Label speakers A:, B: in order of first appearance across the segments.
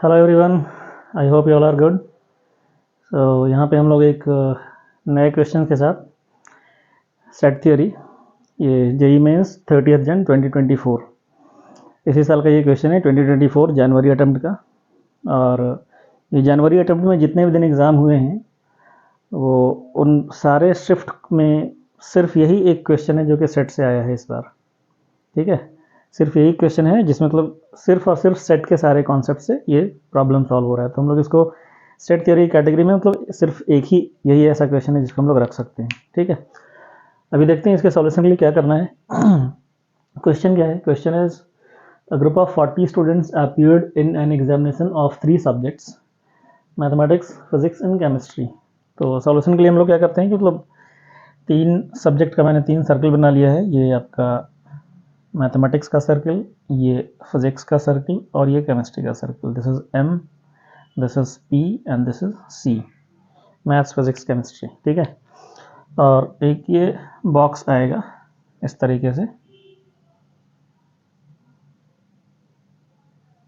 A: Hello everyone, I hope you all are good. So यहाँ पे हम लोग एक नए क्वेश्चन के साथ सेट थ्योरी, ये जेई मेंस 30 जन 2024 इसी साल का ये क्वेश्चन है, 2024 जनवरी अटेम्प्ट का। और ये जनवरी अटेम्प्ट में जितने भी दिन एग्ज़ाम हुए हैं वो उन सारे शिफ्ट में सिर्फ यही एक क्वेश्चन है जो कि सेट से आया है इस बार। ठीक है, सिर्फ यही क्वेश्चन है जिसमें मतलब सिर्फ और सिर्फ सेट के सारे कॉन्सेप्ट से ये प्रॉब्लम सॉल्व हो रहा है। तो हम लोग इसको सेट थ्योरी कैटेगरी में मतलब सिर्फ एक ही यही ऐसा क्वेश्चन है जिसको हम लोग रख सकते हैं। ठीक है, अभी देखते हैं इसके सॉल्यूशन के लिए क्या करना है। क्वेश्चन क्या है? Question is a group of 40 students appeared in an examination of 3 subjects, mathematics, physics and chemistry. तो सॉल्यूशन के लिए हम लोग क्या करते हैं कि मतलब 3 सब्जेक्ट का मैंने 3 सर्कल बना लिया है। ये आपका मैथमेटिक्स का सर्कल, ये फिजिक्स का सर्कल और ये केमिस्ट्री का circle. This is M, this is P and this is C, maths physics chemistry. ठीक है, और एक ये बॉक्स आएगा इस तरीके से,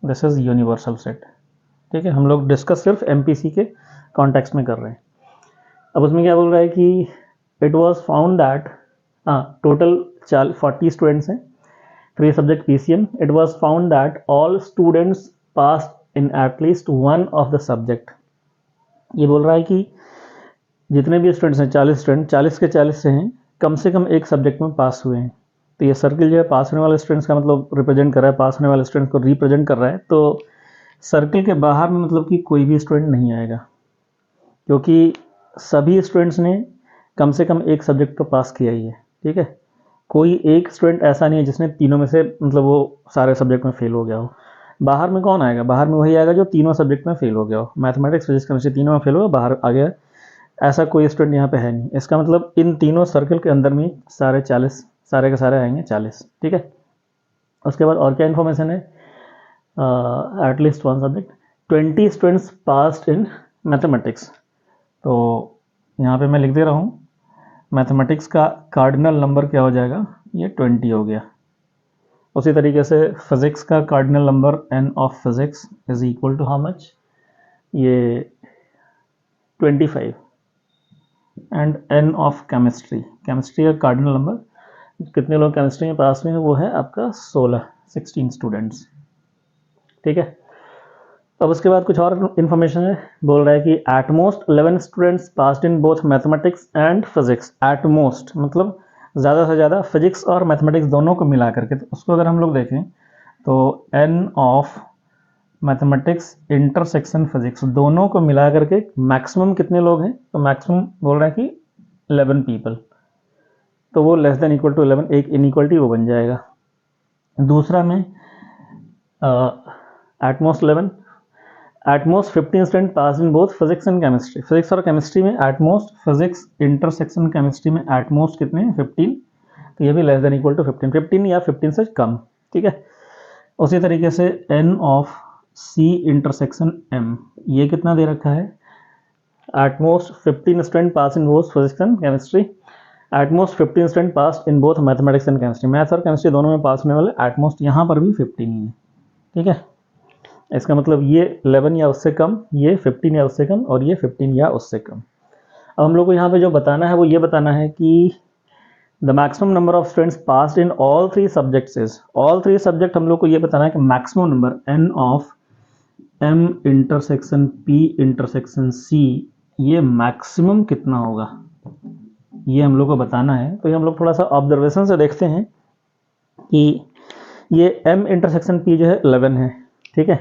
A: दिस इज यूनिवर्सल सेट। ठीक है, हम लोग डिस्कस सिर्फ एमपीसी के कॉन्टेक्स्ट में कर रहे हैं। अब उसमें क्या बोल रहा है कि it was found that, total 40 students हैं, 3 subject PCM. It was found that all students passed in at least one of the subject. ये बोल रहा है कि जितने भी स्टूडेंट्स हैं 40 स्टूडेंट, 40 के 40 से हैं, कम से कम एक सब्जेक्ट में पास हुए हैं। तो ये सर्किल जो है पास होने वाले स्टूडेंट्स का मतलब रिप्रेजेंट कर रहा है, पास होने वाले स्टूडेंट्स को रिप्रेजेंट कर रहा है। तो सर्किल के बाहर में मतलब कि कोई भी स्टूडेंट नहीं आएगा, क्योंकि सभी स्टूडेंट्स ने कम से कम एक सब्जेक्ट तो पास किया ही है। ठीक है, कोई एक स्टूडेंट ऐसा नहीं है जिसने तीनों में से मतलब वो सारे सब्जेक्ट में फेल हो गया हो। बाहर में कौन आएगा? बाहर में वही आएगा जो तीनों सब्जेक्ट में फेल हो गया हो। मैथमेटिक्स, फिजिक्स, केमिस्ट्री तीनों में फेल हो, बाहर आ गया। ऐसा कोई स्टूडेंट यहाँ पे है नहीं। इसका मतलब इन तीनों सर्कल के अंदर में सारे 40, सारे के सारे आएंगे 40। ठीक है, उसके बाद और क्या इन्फॉर्मेशन है? At least one subject, 20 students passed in mathematics. तो यहाँ पे मैं लिख दे रहा हूँ, मैथमेटिक्स का कार्डिनल नंबर क्या हो जाएगा? ये 20 हो गया। उसी तरीके से फिजिक्स का cardinal number n of physics is equal to how much? ये 25। And n of chemistry, chemistry का कार्डिनल नंबर, कितने लोग केमिस्ट्री में पास हुए हैं? वो है आपका 16 स्टूडेंट्स। ठीक है, अब उसके बाद कुछ और इन्फॉर्मेशन है। बोल रहा है कि at most 11 students passed in both mathematics and physics. At most मतलब ज़्यादा से ज़्यादा फिजिक्स और मैथमेटिक्स दोनों को मिला करके। तो उसको अगर हम लोग देखें तो n of mathematics intersection physics दोनों को मिला करके मैक्सिमम कितने लोग हैं? तो मैक्सिमम बोल रहा है कि 11 पीपल। तो वो लेस देन इक्वल टू 11, एक इनइक्वलिटी वो बन जाएगा। दूसरा में at most 11, at most 15 student pass in both physics and chemistry. Physics और केमिस्ट्री में at most, physics intersection chemistry में एट मोस्ट कितने हैं? 15। तो ये भी लेस देन इक्वल टू 15 या 15 से कम। ठीक है, उसी तरीके से n of c intersection m, ये कितना दे रखा है? At most 15 student pass in both physics and chemistry, at most 15 student pass in both mathematics and chemistry. Maths और केमिस्ट्री दोनों में पास होने वाले एट मोस्ट यहाँ पर भी 15 ही है। ठीक है, इसका मतलब ये 11 या उससे कम, ये 15 या उससे कम, और ये 15 या उससे कम। अब हम लोग को यहाँ पे जो बताना है वो ये बताना है कि the maximum number of students passed in all 3 subjects is, all 3 subject हम लोग को ये बताना है कि maximum number n of m intersection p intersection c, ये मैक्सिमम कितना होगा, ये हम लोग को बताना है। तो ये हम लोग थोड़ा सा ऑब्जर्वेशन से देखते हैं कि ये m इंटरसेक्शन p जो है 11 है। ठीक है,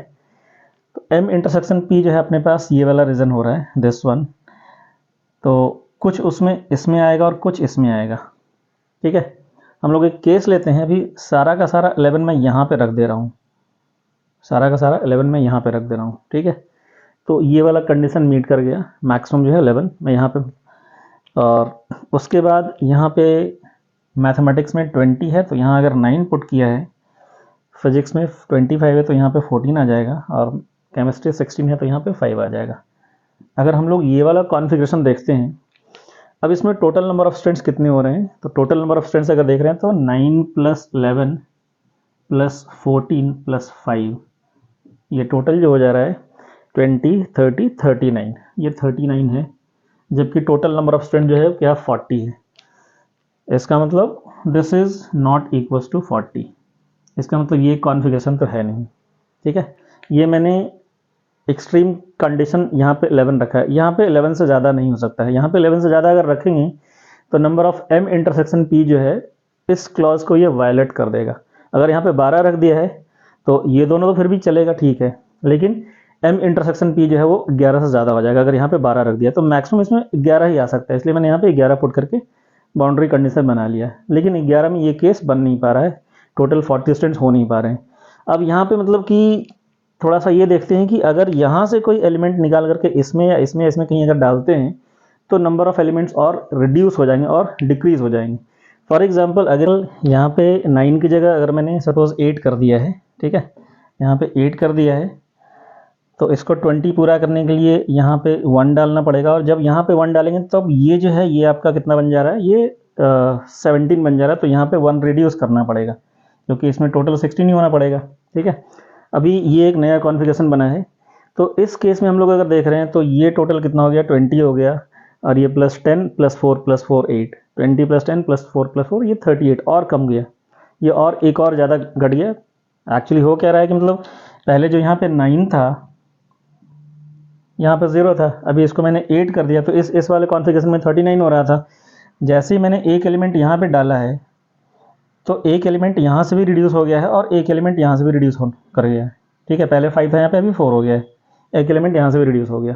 A: तो m इंटरसेक्शन p जो है अपने पास ये वाला रीजन हो रहा है, दिस वन। तो कुछ उसमें इसमें आएगा और कुछ इसमें आएगा। ठीक है, हम लोग एक केस लेते हैं। अभी सारा का सारा 11 मैं यहाँ पे रख दे रहा हूँ, सारा का सारा 11 मैं यहाँ पे रख दे रहा हूँ। ठीक है, तो ये वाला कंडीशन मीट कर गया, मैक्सिमम जो है 11 मैं यहाँ पे। और उसके बाद यहाँ पे मैथमेटिक्स में 20 है, तो यहाँ अगर 9 पुट किया है, फिजिक्स में 25 है तो यहाँ पे 14 आ जाएगा, और केमिस्ट्री 16 है तो यहाँ पे 5 आ जाएगा। अगर हम लोग ये वाला कॉन्फ़िगरेशन देखते हैं, अब इसमें टोटल नंबर ऑफ स्टूडेंट्स कितने हो रहे हैं? तो टोटल नंबर ऑफ स्टूडेंट्स अगर देख रहे हैं तो 9 + 11 + 14 + 5, ये टोटल जो हो जा रहा है 20, 30, 39, ये 39 है, जबकि टोटल नंबर ऑफ स्टूडेंट जो है क्या 40 है। इसका मतलब this is not equal to 40। इसका मतलब ये कॉन्फ़िगरेशन तो है नहीं। ठीक है, ये मैंने एक्सट्रीम कंडीशन यहाँ पे 11 रखा है, यहाँ पे 11 से ज़्यादा नहीं हो सकता है। यहाँ पे 11 से ज़्यादा अगर रखेंगे तो number of m intersection p जो है इस क्लॉज को ये वायलेट कर देगा। अगर यहाँ पे 12 रख दिया है तो ये दोनों तो फिर भी चलेगा, ठीक है, लेकिन m इंटरसेक्शन p जो है वो 11 से ज़्यादा हो जाएगा। अगर यहाँ पे 12 रख दिया तो मैक्सिमम इसमें 11 ही आ सकता है, इसलिए मैंने यहाँ पे 11 पुट करके बाउंड्री कंडीशन बना लिया है। लेकिन 11 में ये केस बन नहीं पा रहा है, टोटल 40 स्टूडेंट्स हो नहीं पा रहे हैं। अब यहाँ पे मतलब कि थोड़ा सा ये देखते हैं कि अगर यहाँ से कोई एलिमेंट निकाल करके इसमें या इसमें इसमें कहीं अगर डालते हैं तो नंबर ऑफ एलिमेंट्स और रिड्यूस हो जाएंगे और डिक्रीज हो जाएंगे। फॉर एग्जांपल अगर यहाँ पे 9 की जगह अगर मैंने सपोज 8 कर दिया है, ठीक है, यहाँ पे 8 कर दिया है, तो इसको 20 पूरा करने के लिए यहाँ पे 1 डालना पड़ेगा। और जब यहाँ पे 1 डालेंगे तो अब ये जो है ये आपका कितना बन जा रहा है, ये 17 बन जा रहा है। तो यहाँ पे 1 रिड्यूस करना पड़ेगा क्योंकि इसमें टोटल 16 ही होना पड़ेगा। ठीक है, अभी ये एक नया कॉन्फ़िगरेशन बना है। तो इस केस में हम लोग अगर देख रहे हैं तो ये टोटल कितना हो गया, 20 हो गया, और ये +10 +4 +4 8, 20 + 10 +4 +4 ये 38 और कम गया, ये और एक और ज़्यादा घट गया। एक्चुअली हो क्या रहा है कि मतलब पहले जो यहाँ पे 9 था यहाँ पे 0 था, अभी इसको मैंने 8 कर दिया तो इस वाले कॉन्फ़िगरेशन में 39 हो रहा था। जैसे ही मैंने एक एलिमेंट यहाँ पे डाला है तो एक एलिमेंट यहाँ से भी रिड्यूस हो गया है और एक एलिमेंट यहाँ से भी रिड्यूस हो कर गया है। ठीक है, पहले 5 था यहाँ पे, अभी 4 हो गया है, एक एलिमेंट यहाँ से भी रिड्यूस हो गया।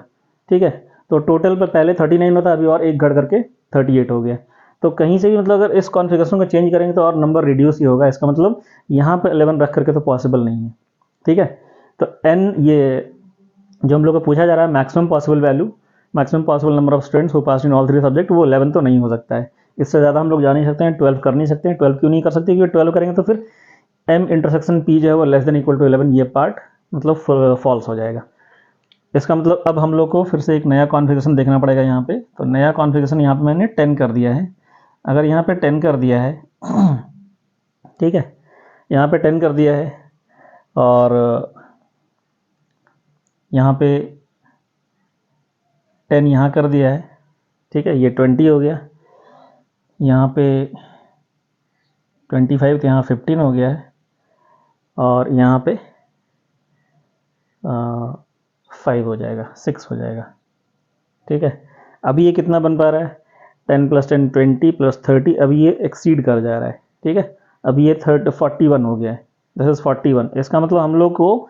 A: ठीक है, तो टोटल पर पहले 39 होता, अभी और एक घट करके 38 हो गया। तो कहीं से भी मतलब अगर इस कॉन्फ़िगरेशन को चेंज करेंगे तो और नंबर रिड्यूस ही होगा। इसका मतलब यहाँ पर 11 रख करके तो पॉसिबल नहीं है। ठीक है, तो n ये जो हम लोग को पूछा जा रहा है maximum possible value, maximum possible number of students who pass in all 3 subject, वो 11 तो नहीं हो सकता है। इससे ज़्यादा हम लोग जा नहीं सकते हैं, 12 कर नहीं सकते हैं। 12 क्यों नहीं कर सकते, क्योंकि 12 करेंगे तो फिर m इंटरसेक्शन p जो है वो लेस देन इक्वल टू 11, ये पार्ट मतलब फॉल्स हो जाएगा। इसका मतलब अब हम लोग को फिर से एक नया कॉन्फ़िगरेशन देखना पड़ेगा यहाँ पे। तो नया कॉन्फ़िगरेशन यहाँ पे मैंने 10 कर दिया है। अगर यहाँ पे 10 कर दिया है ठीक है, यहाँ पे 10 कर दिया है और यहाँ पे 10 यहाँ कर दिया है। ठीक है, ये 20 हो गया, यहाँ पे 25 तो यहाँ 15 हो गया है, और यहाँ पे 5 हो जाएगा, 6 हो जाएगा। ठीक है, अभी ये कितना बन पा रहा है, 10 + 10 20 + 30, अभी ये एक्सीड कर जा रहा है। ठीक है, अभी ये 41 हो गया है, दिस इज 41। इसका मतलब हम लोग को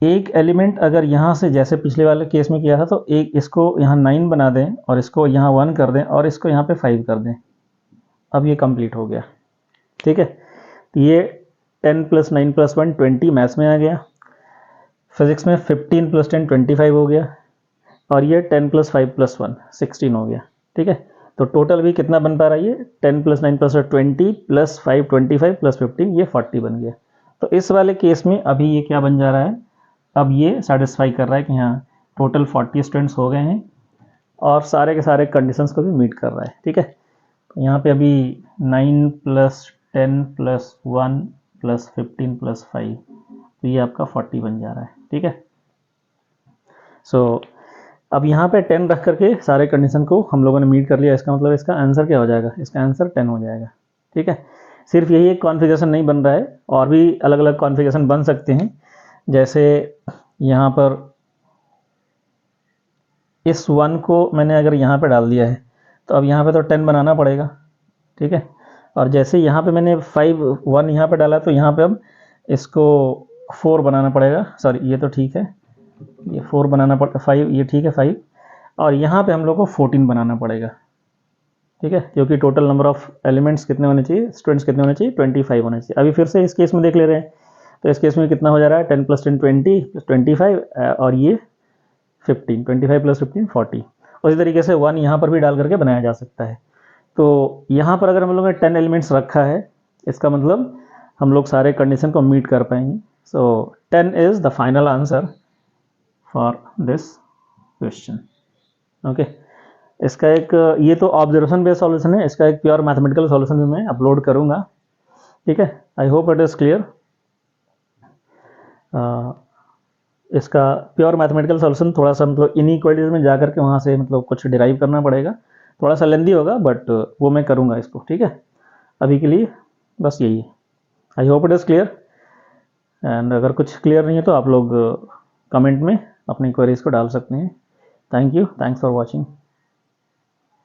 A: एक एलिमेंट अगर यहाँ से जैसे पिछले वाले केस में किया था तो एक इसको यहाँ 9 बना दें और इसको यहाँ 1 कर दें और इसको यहाँ पे 5 कर दें, अब ये कंप्लीट हो गया। ठीक है, तो ये 10 + 9 + 1 20 मैथ्स में आ गया। फिजिक्स में 15 + 10 25 हो गया, और ये 10 + 5 + 1 16 हो गया। ठीक है, तो टोटल भी कितना बन पा रहा है, ये 10 + 9 + 20 + 5 25 + 15 ये 40 बन गया। तो इस वाले केस में अभी ये क्या बन जा रहा है, अब ये सेटिस्फाई कर रहा है कि हाँ टोटल 40 स्टूडेंट्स हो गए हैं और सारे के सारे कंडीशंस को भी मीट कर रहा है। ठीक है, तो यहाँ पे अभी 9 + 10 + 1 + 15 + 5, तो ये आपका 40 बन जा रहा है। ठीक है, सो अब यहाँ पे 10 रख करके सारे कंडीशन को हम लोगों ने मीट कर लिया। इसका मतलब इसका आंसर क्या हो जाएगा, इसका आंसर 10 हो जाएगा। ठीक है, सिर्फ यही एक कॉन्फ़िगरेशन नहीं बन रहा है, और भी अलग अलग कॉन्फ़िगरेशन बन सकते हैं। जैसे यहाँ पर इस 1 को मैंने अगर यहाँ पे डाल दिया है तो अब यहाँ पे तो 10 बनाना पड़ेगा। ठीक है, और जैसे यहाँ पे मैंने 1 यहाँ पे डाला तो यहाँ पे अब इसको 4 बनाना पड़ेगा। सॉरी, ये तो ठीक है, ये 4 बनाना पड़ेगा, 5 ये ठीक है 5, और यहाँ पे हम लोग को 14 बनाना पड़ेगा। ठीक है, क्योंकि टोटल नंबर ऑफ एलिमेंट्स कितने होने चाहिए, स्टूडेंट्स कितने होने चाहिए, 25 होने चाहिए। अभी फिर से इस केस में देख ले रहे हैं, तो इस केस में कितना हो जा रहा है, 10 + 10 20 + 25 और ये 15, 25 + 15 40। उसी तरीके से 1 यहाँ पर भी डाल करके बनाया जा सकता है। तो यहाँ पर अगर हम लोगों ने 10 एलिमेंट्स रखा है, इसका मतलब हम लोग सारे कंडीशन को मीट कर पाएंगे। सो 10 is the final answer for this question. Okay, इसका एक ये तो ऑब्जर्वेशन बेस्ड सॉल्यूशन है, इसका एक प्योर मैथमेटिकल सॉल्यूशन भी मैं अपलोड करूँगा। ठीक है, I hope it is clear. इसका प्योर मैथमेटिकल सॉल्यूशन थोड़ा सा मतलब इनइक्वालिटीज़ में जा करके वहाँ से मतलब कुछ डिराइव करना पड़ेगा, थोड़ा सा लेंदी होगा, बट वो मैं करूँगा इसको, ठीक है। अभी के लिए बस यही है। I hope it is clear, and अगर कुछ क्लियर नहीं है तो आप लोग कमेंट में अपनी क्वेरीज को डाल सकते हैं। Thank you, thanks for watching.